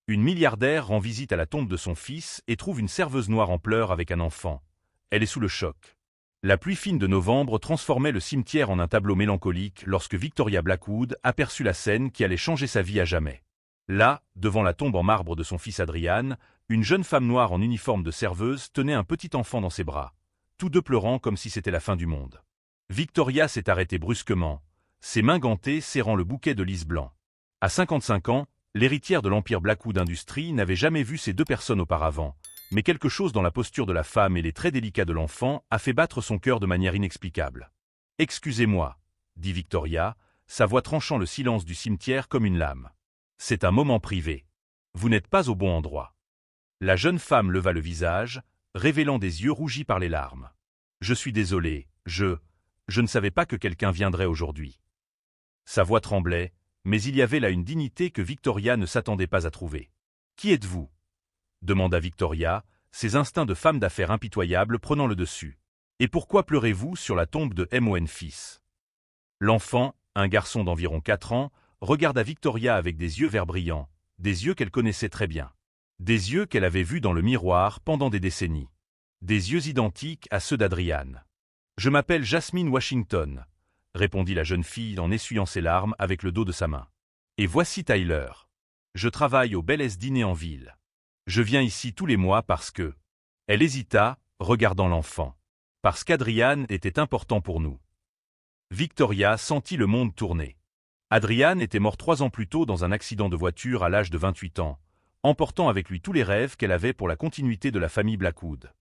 Une milliardaire rend visite à la tombe de son fils et trouve une serveuse noire en pleurs avec un enfant. Elle est sous le choc. La pluie fine de novembre transformait le cimetière en un tableau mélancolique lorsque Victoria Blackwood aperçut la scène qui allait changer sa vie à jamais. Là, devant la tombe en marbre de son fils Adrian, une jeune femme noire en uniforme de serveuse tenait un petit enfant dans ses bras, tous deux pleurant comme si c'était la fin du monde. Victoria s'est arrêtée brusquement, ses mains gantées serrant le bouquet de lys blanc. À 55 ans, l'héritière de l'empire Blackwood Industries n'avait jamais vu ces deux personnes auparavant, mais quelque chose dans la posture de la femme et les traits délicats de l'enfant a fait battre son cœur de manière inexplicable. « Excusez-moi, » dit Victoria, sa voix tranchant le silence du cimetière comme une lame. « C'est un moment privé. Vous n'êtes pas au bon endroit. » La jeune femme leva le visage, révélant des yeux rougis par les larmes. « Je suis désolée, je ne savais pas que quelqu'un viendrait aujourd'hui. » Sa voix tremblait, mais il y avait là une dignité que Victoria ne s'attendait pas à trouver. « Qui êtes-vous » demanda Victoria, ses instincts de femme d'affaires impitoyables prenant le dessus. « Et pourquoi pleurez-vous sur la tombe de Mon fils » L'enfant, un garçon d'environ 4 ans, regarda Victoria avec des yeux verts brillants, des yeux qu'elle connaissait très bien. Des yeux qu'elle avait vus dans le miroir pendant des décennies. Des yeux identiques à ceux d'Adrian. « Je m'appelle Jasmine Washington », répondit la jeune fille en essuyant ses larmes avec le dos de sa main. « Et voici Tyler. Je travaille au Bel Dîner en ville. Je viens ici tous les mois parce que... » Elle hésita, regardant l'enfant. « Parce qu'Adrian était important pour nous. » Victoria sentit le monde tourner. Adrian était mort 3 ans plus tôt dans un accident de voiture à l'âge de 28 ans, emportant avec lui tous les rêves qu'elle avait pour la continuité de la famille Blackwood.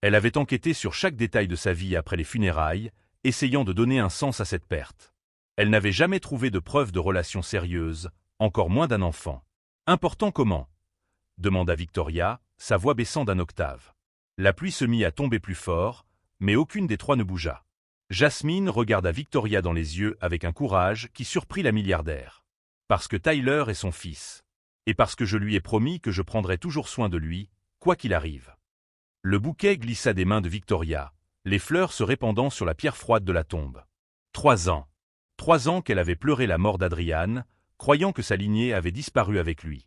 Elle avait enquêté sur chaque détail de sa vie après les funérailles, essayant de donner un sens à cette perte. Elle n'avait jamais trouvé de preuve de relation sérieuse, encore moins d'un enfant. « Important comment » demanda Victoria, sa voix baissant d'un octave. La pluie se mit à tomber plus fort, mais aucune des trois ne bougea. Jasmine regarda Victoria dans les yeux avec un courage qui surprit la milliardaire. « Parce que Tyler est son fils. Et parce que je lui ai promis que je prendrais toujours soin de lui, quoi qu'il arrive. » Le bouquet glissa des mains de Victoria, les fleurs se répandant sur la pierre froide de la tombe. 3 ans. 3 ans qu'elle avait pleuré la mort d'Adrian, croyant que sa lignée avait disparu avec lui.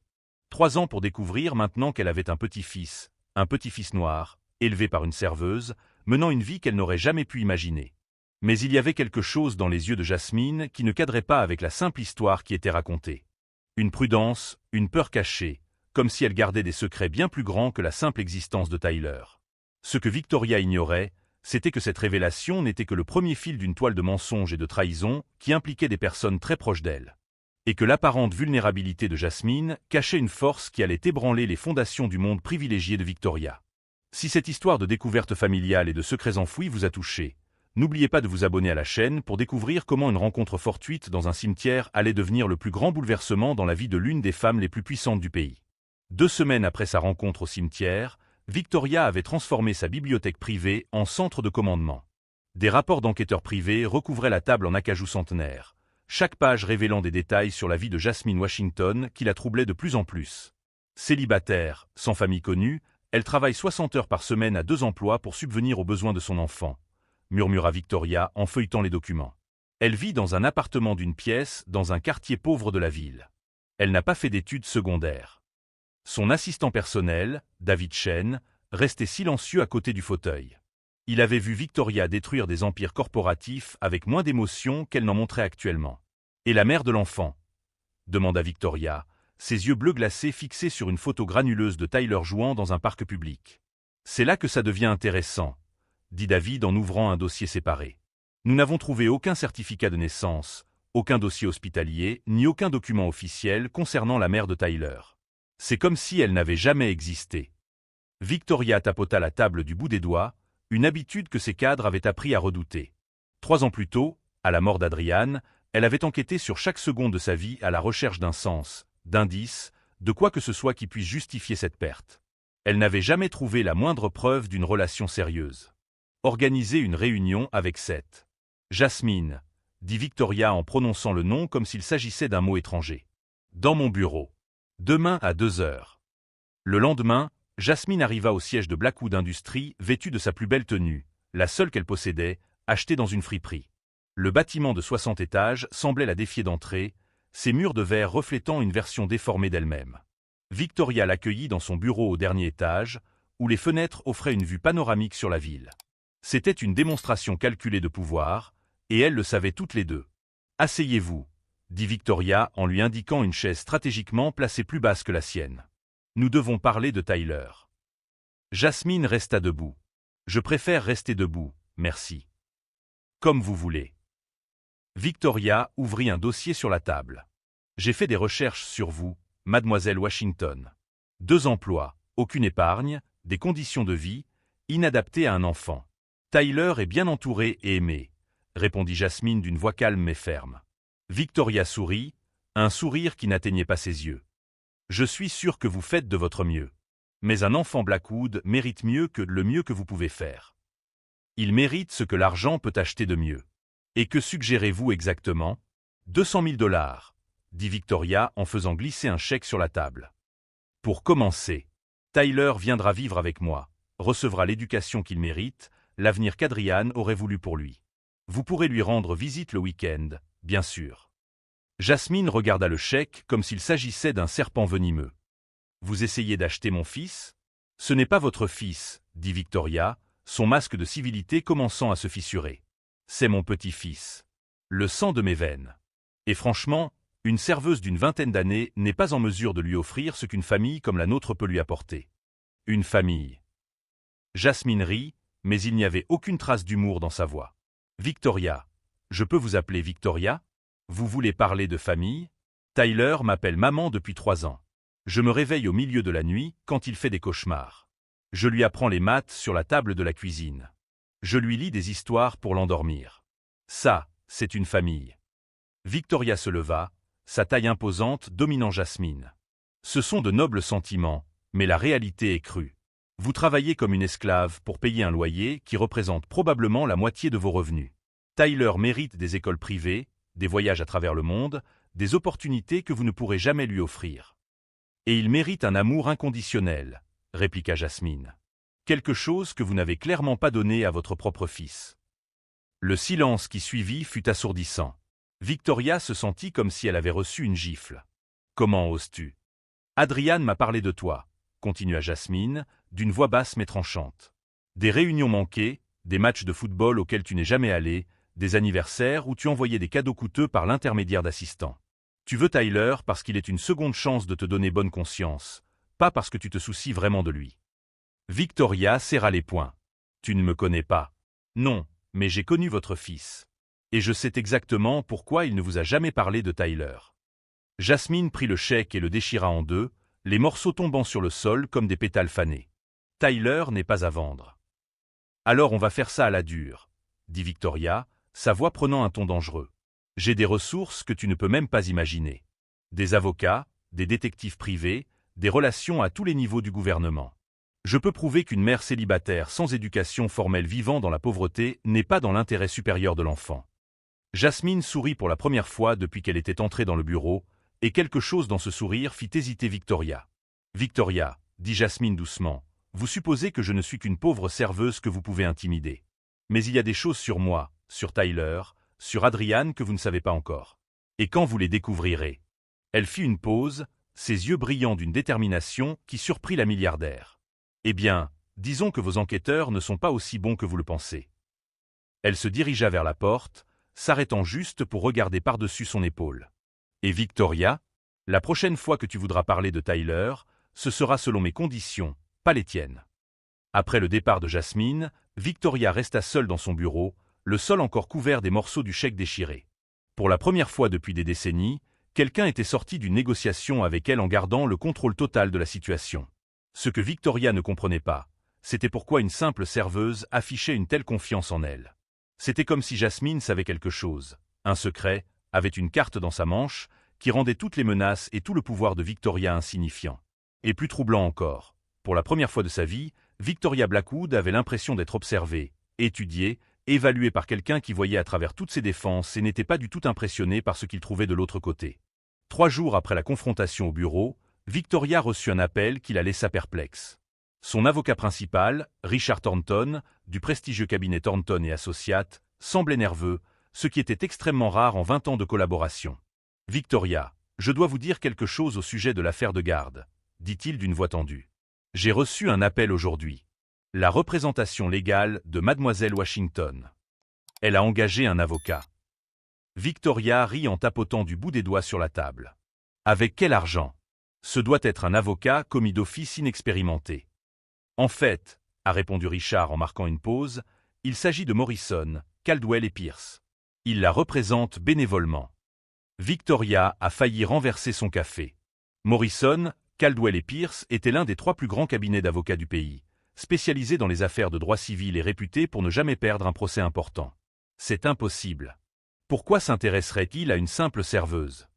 3 ans pour découvrir maintenant qu'elle avait un petit-fils noir, élevé par une serveuse, menant une vie qu'elle n'aurait jamais pu imaginer. Mais il y avait quelque chose dans les yeux de Jasmine qui ne cadrait pas avec la simple histoire qui était racontée. Une prudence, une peur cachée, comme si elle gardait des secrets bien plus grands que la simple existence de Tyler. Ce que Victoria ignorait, c'était que cette révélation n'était que le premier fil d'une toile de mensonges et de trahison qui impliquait des personnes très proches d'elle. Et que l'apparente vulnérabilité de Jasmine cachait une force qui allait ébranler les fondations du monde privilégié de Victoria. Si cette histoire de découverte familiale et de secrets enfouis vous a touché, n'oubliez pas de vous abonner à la chaîne pour découvrir comment une rencontre fortuite dans un cimetière allait devenir le plus grand bouleversement dans la vie de l'une des femmes les plus puissantes du pays. 2 semaines après sa rencontre au cimetière, Victoria avait transformé sa bibliothèque privée en centre de commandement. Des rapports d'enquêteurs privés recouvraient la table en acajou centenaire, chaque page révélant des détails sur la vie de Jasmine Washington qui la troublait de plus en plus. Célibataire, sans famille connue, elle travaille 60 heures par semaine à 2 emplois pour subvenir aux besoins de son enfant, murmura Victoria en feuilletant les documents. Elle vit dans un appartement d'une pièce dans un quartier pauvre de la ville. Elle n'a pas fait d'études secondaires. Son assistant personnel, David Chen, restait silencieux à côté du fauteuil. Il avait vu Victoria détruire des empires corporatifs avec moins d'émotion qu'elle n'en montrait actuellement. « Et la mère de l'enfant » demanda Victoria, ses yeux bleus glacés fixés sur une photo granuleuse de Tyler jouant dans un parc public. « C'est là que ça devient intéressant » dit David en ouvrant un dossier séparé. « Nous n'avons trouvé aucun certificat de naissance, aucun dossier hospitalier, ni aucun document officiel concernant la mère de Tyler. C'est comme si elle n'avait jamais existé. » Victoria tapota la table du bout des doigts, une habitude que ses cadres avaient appris à redouter. 3 ans plus tôt, à la mort d'Adrian, elle avait enquêté sur chaque seconde de sa vie à la recherche d'un sens, d'indices, de quoi que ce soit qui puisse justifier cette perte. Elle n'avait jamais trouvé la moindre preuve d'une relation sérieuse. Organiser une réunion avec Seth. « Jasmine » dit Victoria en prononçant le nom comme s'il s'agissait d'un mot étranger. « Dans mon bureau. Demain à 2 heures. » Le lendemain, Jasmine arriva au siège de Blackwood Industries vêtue de sa plus belle tenue, la seule qu'elle possédait, achetée dans une friperie. Le bâtiment de 60 étages semblait la défier d'entrer, ses murs de verre reflétant une version déformée d'elle-même. Victoria l'accueillit dans son bureau au dernier étage, où les fenêtres offraient une vue panoramique sur la ville. C'était une démonstration calculée de pouvoir, et elles le savaient toutes les deux. « Asseyez-vous » dit Victoria en lui indiquant une chaise stratégiquement placée plus basse que la sienne. « Nous devons parler de Tyler. » Jasmine resta debout. « Je préfère rester debout, merci. »« Comme vous voulez. » Victoria ouvrit un dossier sur la table. « J'ai fait des recherches sur vous, mademoiselle Washington. 2 emplois, aucune épargne, des conditions de vie, inadaptées à un enfant. Tyler est bien entouré et aimé, » répondit Jasmine d'une voix calme mais ferme. Victoria sourit, un sourire qui n'atteignait pas ses yeux. « Je suis sûr que vous faites de votre mieux. Mais un enfant Blackwood mérite mieux que le mieux que vous pouvez faire. Il mérite ce que l'argent peut acheter de mieux. Et que suggérez-vous exactement ? 200 000 $, dit Victoria en faisant glisser un chèque sur la table. Pour commencer, Tyler viendra vivre avec moi, recevra l'éducation qu'il mérite, l'avenir qu'Adrian aurait voulu pour lui. Vous pourrez lui rendre visite le week-end, bien sûr. » Jasmine regarda le chèque comme s'il s'agissait d'un serpent venimeux. « Vous essayez d'acheter mon fils ? Ce n'est pas votre fils, dit Victoria, son masque de civilité commençant à se fissurer. C'est mon petit-fils. Le sang de mes veines. Et franchement, une serveuse d'une vingtaine d'années n'est pas en mesure de lui offrir ce qu'une famille comme la nôtre peut lui apporter. Une famille. » Jasmine rit, mais il n'y avait aucune trace d'humour dans sa voix. « Victoria. Je peux vous appeler Victoria ? Vous voulez parler de famille ? Tyler m'appelle maman depuis 3 ans. Je me réveille au milieu de la nuit quand il fait des cauchemars. Je lui apprends les maths sur la table de la cuisine. Je lui lis des histoires pour l'endormir. Ça, c'est une famille. » Victoria se leva, sa taille imposante dominant Jasmine. « Ce sont de nobles sentiments, mais la réalité est crue. Vous travaillez comme une esclave pour payer un loyer qui représente probablement la moitié de vos revenus. Tyler mérite des écoles privées, des voyages à travers le monde, des opportunités que vous ne pourrez jamais lui offrir. Et il mérite un amour inconditionnel, » répliqua Jasmine. « Quelque chose que vous n'avez clairement pas donné à votre propre fils. » Le silence qui suivit fut assourdissant. Victoria se sentit comme si elle avait reçu une gifle. « Comment oses-tu ? Adrian m'a parlé de toi, » continua Jasmine, d'une voix basse mais tranchante. « Des réunions manquées, des matchs de football auxquels tu n'es jamais allé, des anniversaires où tu envoyais des cadeaux coûteux par l'intermédiaire d'assistants. Tu veux Tyler parce qu'il est une seconde chance de te donner bonne conscience, pas parce que tu te soucies vraiment de lui. » Victoria serra les poings. « Tu ne me connais pas. Non, mais j'ai connu votre fils. Et je sais exactement pourquoi il ne vous a jamais parlé de Tyler. » Jasmine prit le chèque et le déchira en 2, les morceaux tombant sur le sol comme des pétales fanés. « Tyler n'est pas à vendre. »« Alors on va faire ça à la dure, » dit Victoria, sa voix prenant un ton dangereux. « J'ai des ressources que tu ne peux même pas imaginer. Des avocats, des détectives privés, des relations à tous les niveaux du gouvernement. Je peux prouver qu'une mère célibataire sans éducation formelle vivant dans la pauvreté n'est pas dans l'intérêt supérieur de l'enfant. » Jasmine sourit pour la première fois depuis qu'elle était entrée dans le bureau, et quelque chose dans ce sourire fit hésiter Victoria. « Victoria, » dit Jasmine doucement, « vous supposez que je ne suis qu'une pauvre serveuse que vous pouvez intimider. Mais il y a des choses sur moi, sur Tyler, sur Adrian que vous ne savez pas encore. Et quand vous les découvrirez ?» Elle fit une pause, ses yeux brillant d'une détermination qui surprit la milliardaire. « Eh bien, disons que vos enquêteurs ne sont pas aussi bons que vous le pensez. » Elle se dirigea vers la porte, s'arrêtant juste pour regarder par-dessus son épaule. « Et Victoria, la prochaine fois que tu voudras parler de Tyler, ce sera selon mes conditions, pas les tiennes. » Après le départ de Jasmine, Victoria resta seule dans son bureau, le sol encore couvert des morceaux du chèque déchiré. Pour la première fois depuis des décennies, quelqu'un était sorti d'une négociation avec elle en gardant le contrôle total de la situation. Ce que Victoria ne comprenait pas, c'était pourquoi une simple serveuse affichait une telle confiance en elle. C'était comme si Jasmine savait quelque chose, un secret, avait une carte dans sa manche, qui rendait toutes les menaces et tout le pouvoir de Victoria insignifiants. Et plus troublant encore, pour la première fois de sa vie, Victoria Blackwood avait l'impression d'être observée, étudiée, évaluée par quelqu'un qui voyait à travers toutes ses défenses et n'était pas du tout impressionné par ce qu'il trouvait de l'autre côté. 3 jours après la confrontation au bureau, Victoria reçut un appel qui la laissa perplexe. Son avocat principal, Richard Thornton, du prestigieux cabinet Thornton et Associates, semblait nerveux, ce qui était extrêmement rare en 20 ans de collaboration. « Victoria, je dois vous dire quelque chose au sujet de l'affaire de garde, » dit-il d'une voix tendue. J'ai reçu un appel aujourd'hui. La représentation légale de Mademoiselle Washington. Elle a engagé un avocat. Victoria rit en tapotant du bout des doigts sur la table. Avec quel argent? Ce doit être un avocat commis d'office inexpérimenté. En fait, a répondu Richard en marquant une pause, il s'agit de Morrison, Caldwell et Pierce. Il la représente bénévolement. Victoria a failli renverser son café. Morrison, Caldwell et Pierce étaient l'un des 3 plus grands cabinets d'avocats du pays, spécialisés dans les affaires de droit civil et réputés pour ne jamais perdre un procès important. C'est impossible. Pourquoi s'intéresserait-il à une simple serveuse?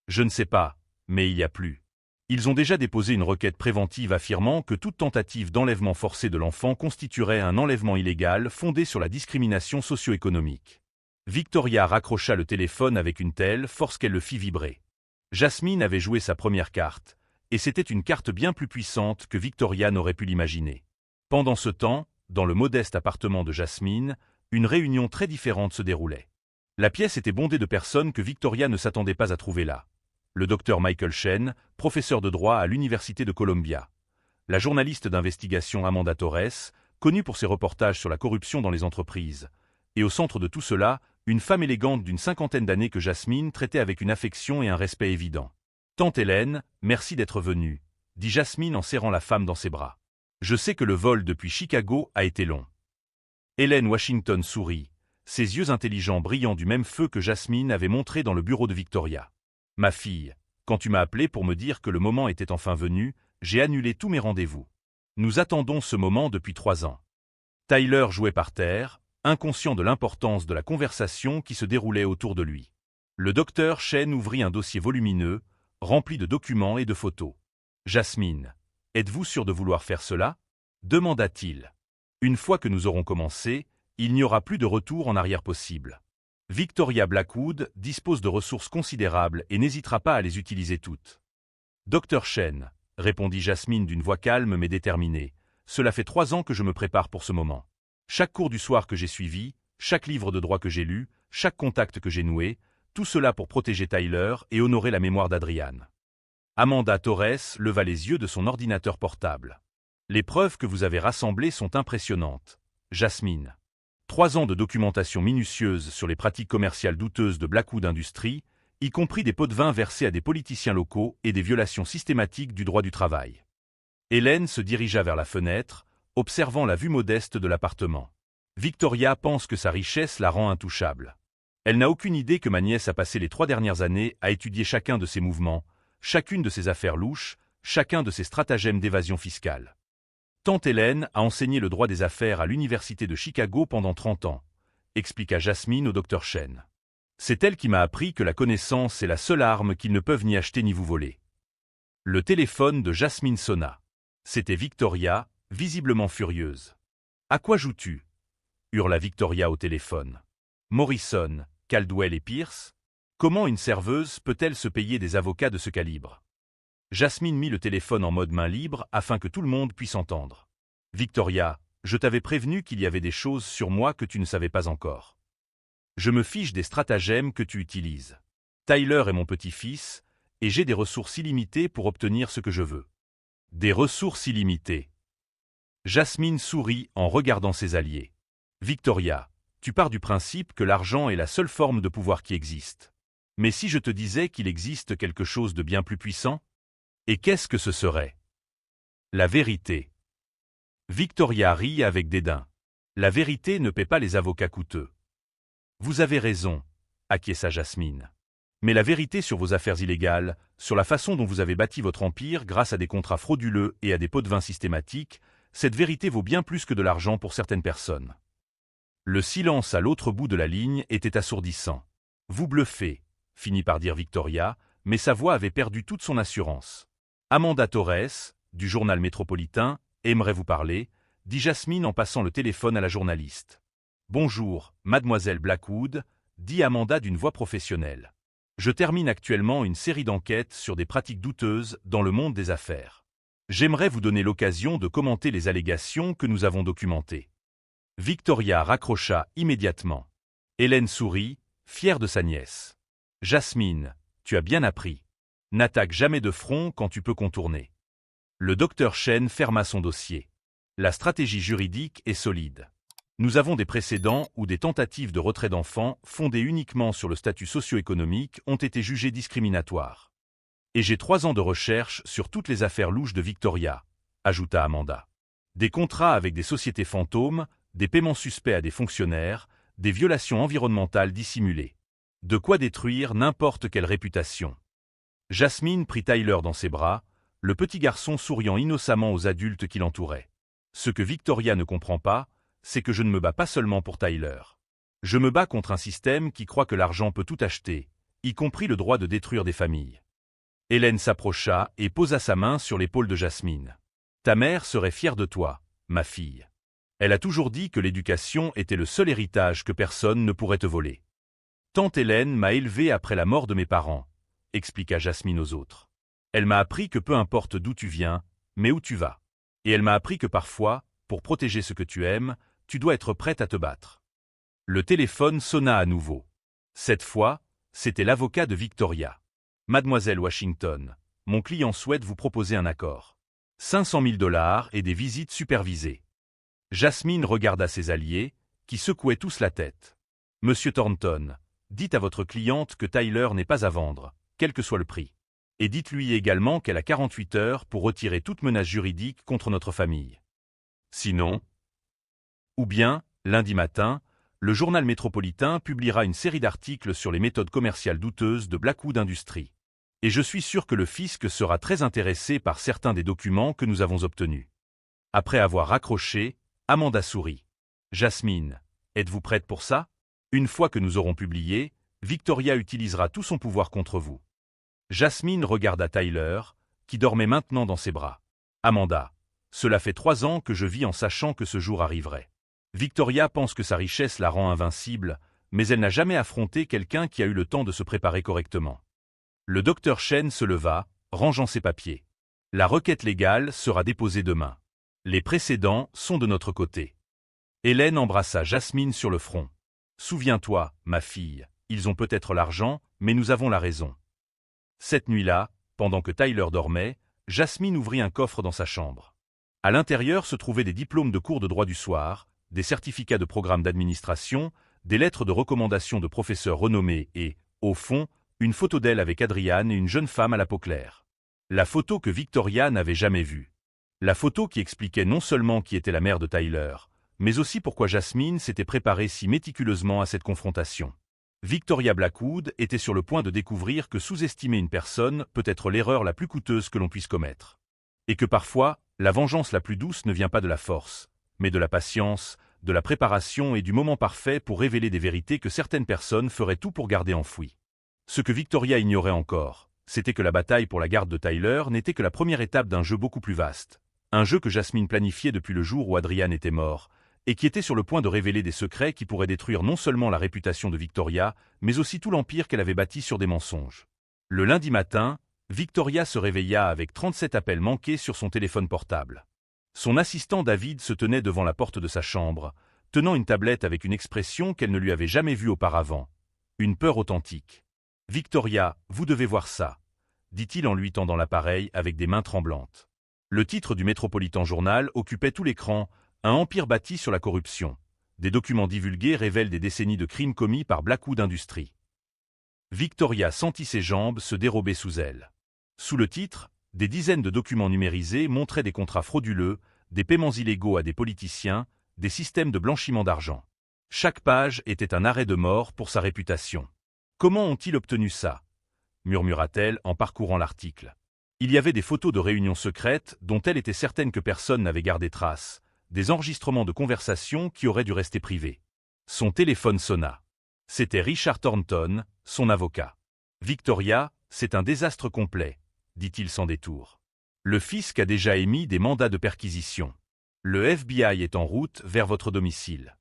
Je ne sais pas, mais il y a plus. Ils ont déjà déposé une requête préventive affirmant que toute tentative d'enlèvement forcé de l'enfant constituerait un enlèvement illégal fondé sur la discrimination socio-économique. Victoria raccrocha le téléphone avec une telle force qu'elle le fit vibrer. Jasmine avait joué sa première carte, et c'était une carte bien plus puissante que Victoria n'aurait pu l'imaginer. Pendant ce temps, dans le modeste appartement de Jasmine, une réunion très différente se déroulait. La pièce était bondée de personnes que Victoria ne s'attendait pas à trouver là. Le docteur Michael Shen, professeur de droit à l'Université de Columbia. La journaliste d'investigation Amanda Torres, connue pour ses reportages sur la corruption dans les entreprises. Et au centre de tout cela, une femme élégante d'une 50aine d'années que Jasmine traitait avec une affection et un respect évident. « Tante Hélène, merci d'être venue », dit Jasmine en serrant la femme dans ses bras. « Je sais que le vol depuis Chicago a été long. » Hélène Washington sourit, ses yeux intelligents brillant du même feu que Jasmine avait montré dans le bureau de Victoria. « Ma fille, quand tu m'as appelé pour me dire que le moment était enfin venu, j'ai annulé tous mes rendez-vous. Nous attendons ce moment depuis 3 ans. » Tyler jouait par terre, inconscient de l'importance de la conversation qui se déroulait autour de lui. Le docteur Shen ouvrit un dossier volumineux, rempli de documents et de photos. « Jasmine, êtes-vous sûre de vouloir faire cela ?» demanda-t-il. « Une fois que nous aurons commencé, il n'y aura plus de retour en arrière possible. Victoria Blackwood dispose de ressources considérables et n'hésitera pas à les utiliser toutes. »« Docteur Shen, » répondit Jasmine d'une voix calme mais déterminée, « cela fait 3 ans que je me prépare pour ce moment. Chaque cours du soir que j'ai suivi, chaque livre de droit que j'ai lu, chaque contact que j'ai noué, tout cela pour protéger Tyler et honorer la mémoire d'Adrian. » Amanda Torres leva les yeux de son ordinateur portable. « Les preuves que vous avez rassemblées sont impressionnantes. Jasmine. 3 ans de documentation minutieuse sur les pratiques commerciales douteuses de Blackwood Industries, y compris des pots de vin versés à des politiciens locaux et des violations systématiques du droit du travail. » Hélène se dirigea vers la fenêtre, observant la vue modeste de l'appartement. Victoria pense que sa richesse la rend intouchable. Elle n'a aucune idée que ma nièce a passé les 3 dernières années à étudier chacun de ses mouvements, chacune de ses affaires louches, chacun de ses stratagèmes d'évasion fiscale. Tante Hélène a enseigné le droit des affaires à l'Université de Chicago pendant 30 ans, expliqua Jasmine au docteur Shen. C'est elle qui m'a appris que la connaissance est la seule arme qu'ils ne peuvent ni acheter ni vous voler. Le téléphone de Jasmine sonna. C'était Victoria, visiblement furieuse. « À quoi joues-tu » hurla Victoria au téléphone. « Morrison, Caldwell et Pierce? Comment une serveuse peut-elle se payer des avocats de ce calibre ?» Jasmine mit le téléphone en mode main libre afin que tout le monde puisse entendre. « Victoria, je t'avais prévenu qu'il y avait des choses sur moi que tu ne savais pas encore. Je me fiche des stratagèmes que tu utilises. Tyler est mon petit-fils, et j'ai des ressources illimitées pour obtenir ce que je veux. » Des ressources illimitées. Jasmine sourit en regardant ses alliés. « Victoria, tu pars du principe que l'argent est la seule forme de pouvoir qui existe. Mais si je te disais qu'il existe quelque chose de bien plus puissant? Et qu'est-ce que ce serait? La vérité. » Victoria rit avec dédain. « La vérité ne paie pas les avocats coûteux. » Vous avez raison, acquiesça Jasmine. Mais la vérité sur vos affaires illégales, sur la façon dont vous avez bâti votre empire grâce à des contrats frauduleux et à des pots de vin systématiques, cette vérité vaut bien plus que de l'argent pour certaines personnes. Le silence à l'autre bout de la ligne était assourdissant. « Vous bluffez », finit par dire Victoria, mais sa voix avait perdu toute son assurance. Amanda Torres, du journal métropolitain, aimerait vous parler, dit Jasmine en passant le téléphone à la journaliste. « Bonjour, mademoiselle Blackwood, dit Amanda d'une voix professionnelle. Je termine actuellement une série d'enquêtes sur des pratiques douteuses dans le monde des affaires. J'aimerais vous donner l'occasion de commenter les allégations que nous avons documentées. » Victoria raccrocha immédiatement. Hélène sourit, fière de sa nièce. « Jasmine, tu as bien appris. N'attaque jamais de front quand tu peux contourner. Le docteur Chen ferma son dossier. La stratégie juridique est solide. Nous avons des précédents où des tentatives de retrait d'enfants fondées uniquement sur le statut socio-économique ont été jugées discriminatoires. Et j'ai 3 ans de recherche sur toutes les affaires louches de Victoria, ajouta Amanda. Des contrats avec des sociétés fantômes, des paiements suspects à des fonctionnaires, des violations environnementales dissimulées. De quoi détruire n'importe quelle réputation. Jasmine prit Tyler dans ses bras, le petit garçon souriant innocemment aux adultes qui l'entouraient. Ce que Victoria ne comprend pas, c'est que je ne me bats pas seulement pour Tyler. Je me bats contre un système qui croit que l'argent peut tout acheter, y compris le droit de détruire des familles. Hélène s'approcha et posa sa main sur l'épaule de Jasmine. Ta mère serait fière de toi, ma fille. Elle a toujours dit que l'éducation était le seul héritage que personne ne pourrait te voler. Tante Hélène m'a élevée après la mort de mes parents, expliqua Jasmine aux autres. Elle m'a appris que peu importe d'où tu viens, mais où tu vas. Et elle m'a appris que parfois, pour protéger ce que tu aimes, tu dois être prête à te battre. Le téléphone sonna à nouveau. Cette fois, c'était l'avocat de Victoria. Mademoiselle Washington, mon client souhaite vous proposer un accord. 500 000 $ et des visites supervisées. Jasmine regarda ses alliés, qui secouaient tous la tête. Monsieur Thornton, dites à votre cliente que Tyler n'est pas à vendre, quel que soit le prix. Et dites-lui également qu'elle a 48 heures pour retirer toute menace juridique contre notre famille. Sinon, ou bien, lundi matin, le journal métropolitain publiera une série d'articles sur les méthodes commerciales douteuses de Blackwood Industries. Et je suis sûr que le fisc sera très intéressé par certains des documents que nous avons obtenus. Après avoir raccroché, Amanda sourit. Jasmine, êtes-vous prête pour ça? Une fois que nous aurons publié, Victoria utilisera tout son pouvoir contre vous. Jasmine regarda Tyler, qui dormait maintenant dans ses bras. Amanda, cela fait 3 ans que je vis en sachant que ce jour arriverait. Victoria pense que sa richesse la rend invincible, mais elle n'a jamais affronté quelqu'un qui a eu le temps de se préparer correctement. Le docteur Chen se leva, rangeant ses papiers. La requête légale sera déposée demain. Les précédents sont de notre côté. Hélène embrassa Jasmine sur le front. Souviens-toi, ma fille, ils ont peut-être l'argent, mais nous avons la raison. Cette nuit-là, pendant que Tyler dormait, Jasmine ouvrit un coffre dans sa chambre. À l'intérieur se trouvaient des diplômes de cours de droit du soir, des certificats de programme d'administration, des lettres de recommandation de professeurs renommés et, au fond, une photo d'elle avec Adriane et une jeune femme à la peau claire. La photo que Victoria n'avait jamais vue. La photo qui expliquait non seulement qui était la mère de Tyler, mais aussi pourquoi Jasmine s'était préparée si méticuleusement à cette confrontation. Victoria Blackwood était sur le point de découvrir que sous-estimer une personne peut être l'erreur la plus coûteuse que l'on puisse commettre. Et que parfois, la vengeance la plus douce ne vient pas de la force, mais de la patience, de la préparation et du moment parfait pour révéler des vérités que certaines personnes feraient tout pour garder enfouies. Ce que Victoria ignorait encore, c'était que la bataille pour la garde de Tyler n'était que la première étape d'un jeu beaucoup plus vaste. Un jeu que Jasmine planifiait depuis le jour où Adrian était mort, et qui était sur le point de révéler des secrets qui pourraient détruire non seulement la réputation de Victoria, mais aussi tout l'empire qu'elle avait bâti sur des mensonges. Le lundi matin, Victoria se réveilla avec 37 appels manqués sur son téléphone portable. Son assistant David se tenait devant la porte de sa chambre, tenant une tablette avec une expression qu'elle ne lui avait jamais vue auparavant. Une peur authentique. « Victoria, vous devez voir ça », dit-il en lui tendant l'appareil avec des mains tremblantes. Le titre du Metropolitan Journal occupait tout l'écran, un empire bâti sur la corruption. Des documents divulgués révèlent des décennies de crimes commis par Blackwood Industries. Victoria sentit ses jambes se dérober sous elle. Sous le titre, des dizaines de documents numérisés montraient des contrats frauduleux, des paiements illégaux à des politiciens, des systèmes de blanchiment d'argent. Chaque page était un arrêt de mort pour sa réputation. « Comment ont-ils obtenu ça ?» murmura-t-elle en parcourant l'article. Il y avait des photos de réunions secrètes dont elle était certaine que personne n'avait gardé trace, des enregistrements de conversations qui auraient dû rester privés. Son téléphone sonna. C'était Richard Thornton, son avocat. « Victoria, c'est un désastre complet, » dit-il sans détour. Le fisc a déjà émis des mandats de perquisition. Le FBI est en route vers votre domicile.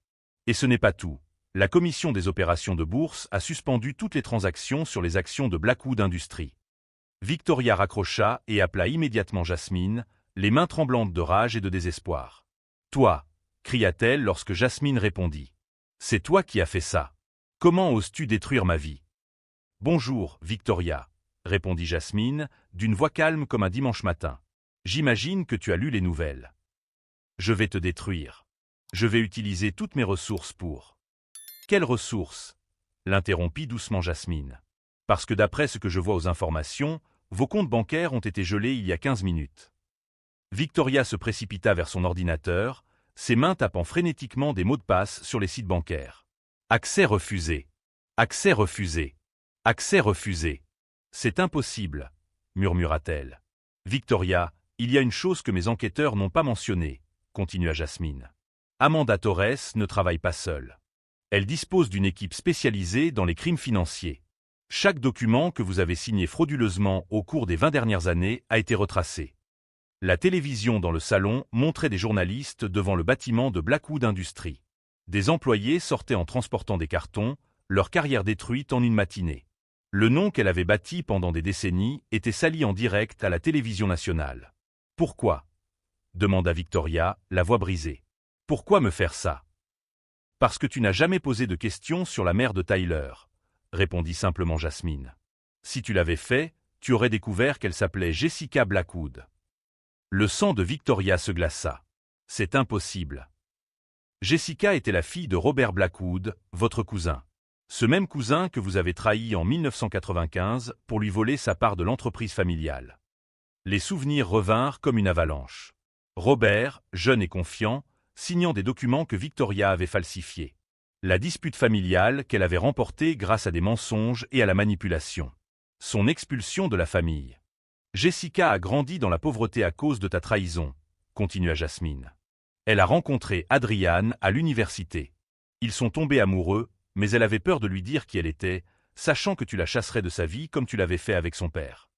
Et ce n'est pas tout. La commission des opérations de bourse a suspendu toutes les transactions sur les actions de Blackwood Industries. Victoria raccrocha et appela immédiatement Jasmine, les mains tremblantes de rage et de désespoir. « Toi » cria-t-elle lorsque Jasmine répondit. « C'est toi qui as fait ça. Comment oses-tu détruire ma vie ?»« Bonjour, Victoria » répondit Jasmine, d'une voix calme comme un dimanche matin. J'imagine que tu as lu les nouvelles. Je vais te détruire. Je vais utiliser toutes mes ressources pour... Quelles ressources? L'interrompit doucement Jasmine. Parce que d'après ce que je vois aux informations, vos comptes bancaires ont été gelés il y a 15 minutes. Victoria se précipita vers son ordinateur, ses mains tapant frénétiquement des mots de passe sur les sites bancaires. Accès refusé. Accès refusé. Accès refusé. C'est impossible, murmura-t-elle. Victoria, il y a une chose que mes enquêteurs n'ont pas mentionnée, continua Jasmine. Amanda Torres ne travaille pas seule. Elle dispose d'une équipe spécialisée dans les crimes financiers. Chaque document que vous avez signé frauduleusement au cours des 20 dernières années a été retracé. La télévision dans le salon montrait des journalistes devant le bâtiment de Blackwood Industries. Des employés sortaient en transportant des cartons, leur carrière détruite en une matinée. Le nom qu'elle avait bâti pendant des décennies était sali en direct à la télévision nationale. « Pourquoi » demanda Victoria, la voix brisée. « Pourquoi me faire ça ?»« Parce que tu n'as jamais posé de questions sur la mère de Tyler, » répondit simplement Jasmine. « Si tu l'avais fait, tu aurais découvert qu'elle s'appelait Jessica Blackwood. » Le sang de Victoria se glaça. « C'est impossible. » Jessica était la fille de Robert Blackwood, votre cousin. Ce même cousin que vous avez trahi en 1995 pour lui voler sa part de l'entreprise familiale. Les souvenirs revinrent comme une avalanche. Robert, jeune et confiant, signant des documents que Victoria avait falsifiés. La dispute familiale qu'elle avait remportée grâce à des mensonges et à la manipulation. Son expulsion de la famille. Jessica a grandi dans la pauvreté à cause de ta trahison, continua Jasmine. Elle a rencontré Adrian à l'université. Ils sont tombés amoureux, mais elle avait peur de lui dire qui elle était, sachant que tu la chasserais de sa vie comme tu l'avais fait avec son père.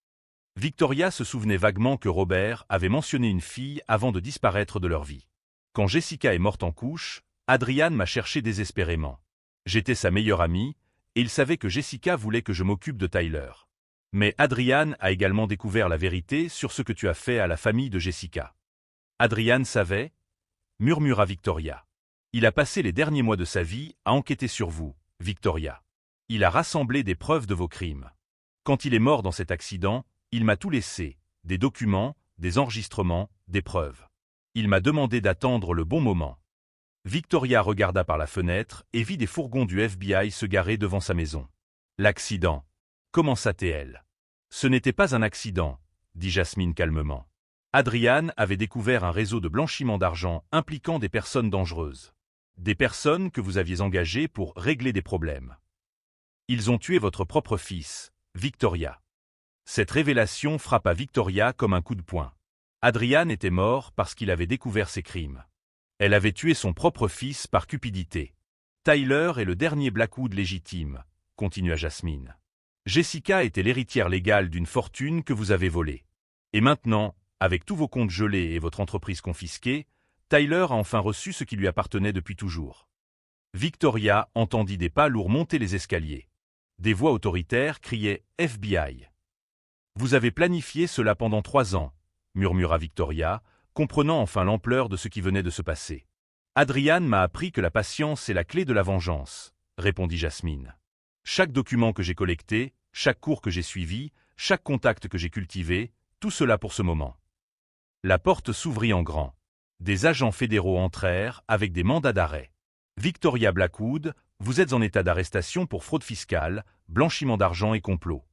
Victoria se souvenait vaguement que Robert avait mentionné une fille avant de disparaître de leur vie. Quand Jessica est morte en couche, Adrian m'a cherché désespérément. J'étais sa meilleure amie, et il savait que Jessica voulait que je m'occupe de Tyler. Mais Adrian a également découvert la vérité sur ce que tu as fait à la famille de Jessica. Adrian savait, murmura Victoria. Il a passé les derniers mois de sa vie à enquêter sur vous, Victoria. Il a rassemblé des preuves de vos crimes. Quand il est mort dans cet accident, il m'a tout laissé, des documents, des enregistrements, des preuves. Il m'a demandé d'attendre le bon moment. Victoria regarda par la fenêtre et vit des fourgons du FBI se garer devant sa maison. L'accident. Commença-t-elle. Ce n'était pas un accident, dit Jasmine calmement. Adrian avait découvert un réseau de blanchiment d'argent impliquant des personnes dangereuses. Des personnes que vous aviez engagées pour régler des problèmes. Ils ont tué votre propre fils, Victoria. Cette révélation frappa Victoria comme un coup de poing. Adrian était mort parce qu'il avait découvert ses crimes. Elle avait tué son propre fils par cupidité. Tyler est le dernier Blackwood légitime, continua Jasmine. Jessica était l'héritière légale d'une fortune que vous avez volée. Et maintenant, avec tous vos comptes gelés et votre entreprise confisquée, Tyler a enfin reçu ce qui lui appartenait depuis toujours. Victoria entendit des pas lourds monter les escaliers. Des voix autoritaires criaient « FBI ». « Vous avez planifié cela pendant 3 ans », murmura Victoria, comprenant enfin l'ampleur de ce qui venait de se passer. « Adrian m'a appris que la patience est la clé de la vengeance », répondit Jasmine. « Chaque document que j'ai collecté, chaque cours que j'ai suivi, chaque contact que j'ai cultivé, tout cela pour ce moment. » La porte s'ouvrit en grand. Des agents fédéraux entrèrent avec des mandats d'arrêt. « Victoria Blackwood, vous êtes en état d'arrestation pour fraude fiscale, blanchiment d'argent et complot. »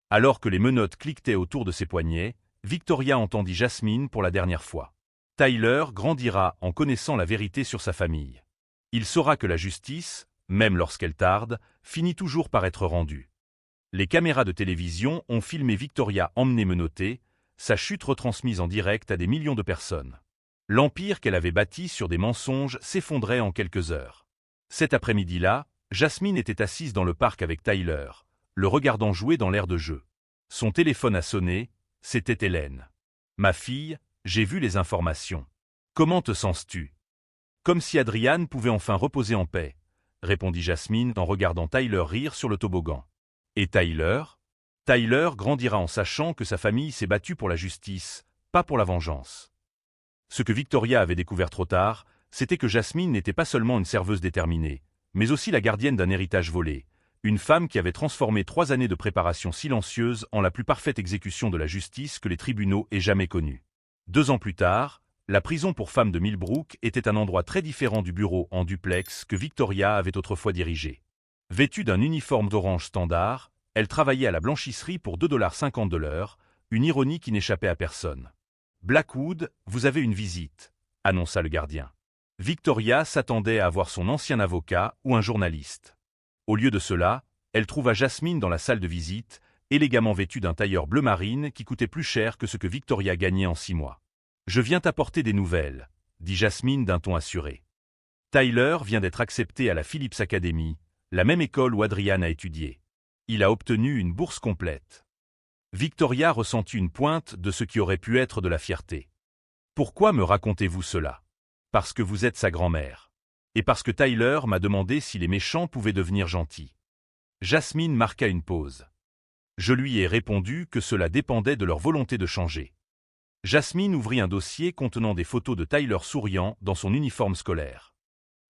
Alors que les menottes cliquetaient autour de ses poignets, Victoria entendit Jasmine pour la dernière fois. Tyler grandira en connaissant la vérité sur sa famille. Il saura que la justice, même lorsqu'elle tarde, finit toujours par être rendue. Les caméras de télévision ont filmé Victoria emmenée menottée, sa chute retransmise en direct à des millions de personnes. L'empire qu'elle avait bâti sur des mensonges s'effondrait en quelques heures. Cet après-midi-là, Jasmine était assise dans le parc avec Tyler, le regardant jouer dans l'air de jeu. Son téléphone a sonné, c'était Hélène. « Ma fille, j'ai vu les informations. Comment te sens-tu » ? « Comme si Adrian pouvait enfin reposer en paix, » répondit Jasmine en regardant Tyler rire sur le toboggan. « Et Tyler » ? Tyler grandira en sachant que sa famille s'est battue pour la justice, pas pour la vengeance. Ce que Victoria avait découvert trop tard, c'était que Jasmine n'était pas seulement une serveuse déterminée, mais aussi la gardienne d'un héritage volé. Une femme qui avait transformé 3 années de préparation silencieuse en la plus parfaite exécution de la justice que les tribunaux aient jamais connue. 2 ans plus tard, la prison pour femmes de Millbrook était un endroit très différent du bureau en duplex que Victoria avait autrefois dirigé. Vêtue d'un uniforme d'orange standard, elle travaillait à la blanchisserie pour 2,50 $ de l'heure, une ironie qui n'échappait à personne. « Blackwood, vous avez une visite », annonça le gardien. Victoria s'attendait à voir son ancien avocat ou un journaliste. Au lieu de cela, elle trouva Jasmine dans la salle de visite, élégamment vêtue d'un tailleur bleu marine qui coûtait plus cher que ce que Victoria gagnait en 6 mois. « Je viens t'apporter des nouvelles », dit Jasmine d'un ton assuré. Tyler vient d'être accepté à la Phillips Academy, la même école où Adrian a étudié. Il a obtenu une bourse complète. Victoria ressentit une pointe de ce qui aurait pu être de la fierté. « Pourquoi me racontez-vous cela ? » « Parce que vous êtes sa grand-mère. Et parce que Tyler m'a demandé si les méchants pouvaient devenir gentils. » Jasmine marqua une pause. Je lui ai répondu que cela dépendait de leur volonté de changer. Jasmine ouvrit un dossier contenant des photos de Tyler souriant dans son uniforme scolaire.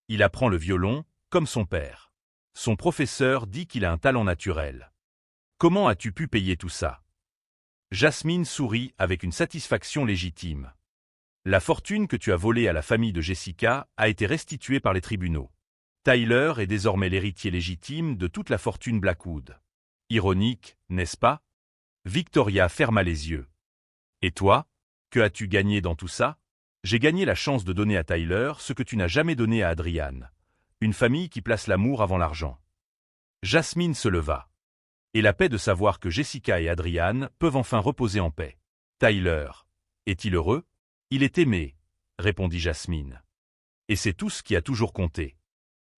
Il apprend le violon, comme son père. Son professeur dit qu'il a un talent naturel. Comment as-tu pu payer tout ça? Jasmine sourit avec une satisfaction légitime. La fortune que tu as volée à la famille de Jessica a été restituée par les tribunaux. Tyler est désormais l'héritier légitime de toute la fortune Blackwood. Ironique, n'est-ce pas? Victoria ferma les yeux. Et toi? Que as-tu gagné dans tout ça? J'ai gagné la chance de donner à Tyler ce que tu n'as jamais donné à Adrian. Une famille qui place l'amour avant l'argent. Jasmine se leva. Et la paix de savoir que Jessica et Adrian peuvent enfin reposer en paix. Tyler, est-il heureux? Il est aimé, répondit Jasmine. Et c'est tout ce qui a toujours compté.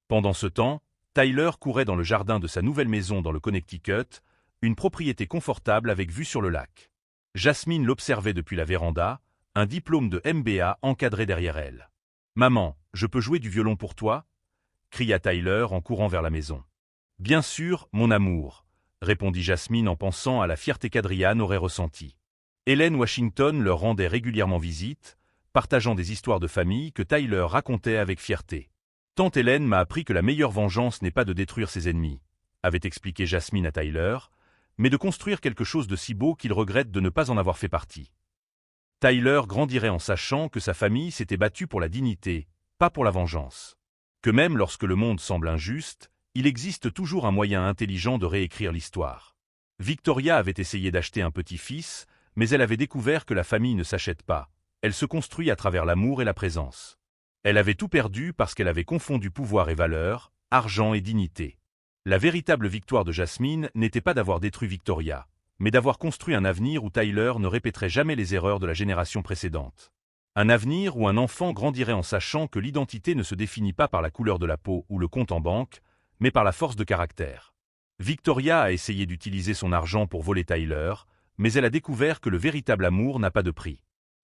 Pendant ce temps, Tyler courait dans le jardin de sa nouvelle maison dans le Connecticut, une propriété confortable avec vue sur le lac. Jasmine l'observait depuis la véranda, un diplôme de MBA encadré derrière elle. « Maman, je peux jouer du violon pour toi ?» cria Tyler en courant vers la maison. « Bien sûr, mon amour », répondit Jasmine en pensant à la fierté qu'Adrian aurait ressentie. Hélène Washington leur rendait régulièrement visite, partageant des histoires de famille que Tyler racontait avec fierté. « Tante Hélène m'a appris que la meilleure vengeance n'est pas de détruire ses ennemis », avait expliqué Jasmine à Tyler, mais de construire quelque chose de si beau qu'il regrette de ne pas en avoir fait partie. Tyler grandirait en sachant que sa famille s'était battue pour la dignité, pas pour la vengeance. Que même lorsque le monde semble injuste, il existe toujours un moyen intelligent de réécrire l'histoire. Victoria avait essayé d'acheter un petit-fils, mais elle avait découvert que la famille ne s'achète pas, elle se construit à travers l'amour et la présence. Elle avait tout perdu parce qu'elle avait confondu pouvoir et valeur, argent et dignité. La véritable victoire de Jasmine n'était pas d'avoir détruit Victoria, mais d'avoir construit un avenir où Tyler ne répéterait jamais les erreurs de la génération précédente. Un avenir où un enfant grandirait en sachant que l'identité ne se définit pas par la couleur de la peau ou le compte en banque, mais par la force de caractère. Victoria a essayé d'utiliser son argent pour voler Tyler, mais elle a découvert que le véritable amour n'a pas de prix.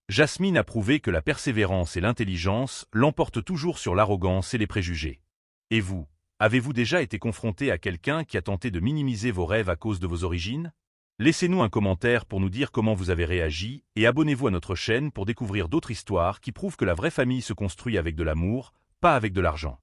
Jasmine a prouvé que la persévérance et l'intelligence l'emportent toujours sur l'arrogance et les préjugés. Et vous, avez-vous déjà été confronté à quelqu'un qui a tenté de minimiser vos rêves à cause de vos origines? Laissez-nous un commentaire pour nous dire comment vous avez réagi et abonnez-vous à notre chaîne pour découvrir d'autres histoires qui prouvent que la vraie famille se construit avec de l'amour, pas avec de l'argent.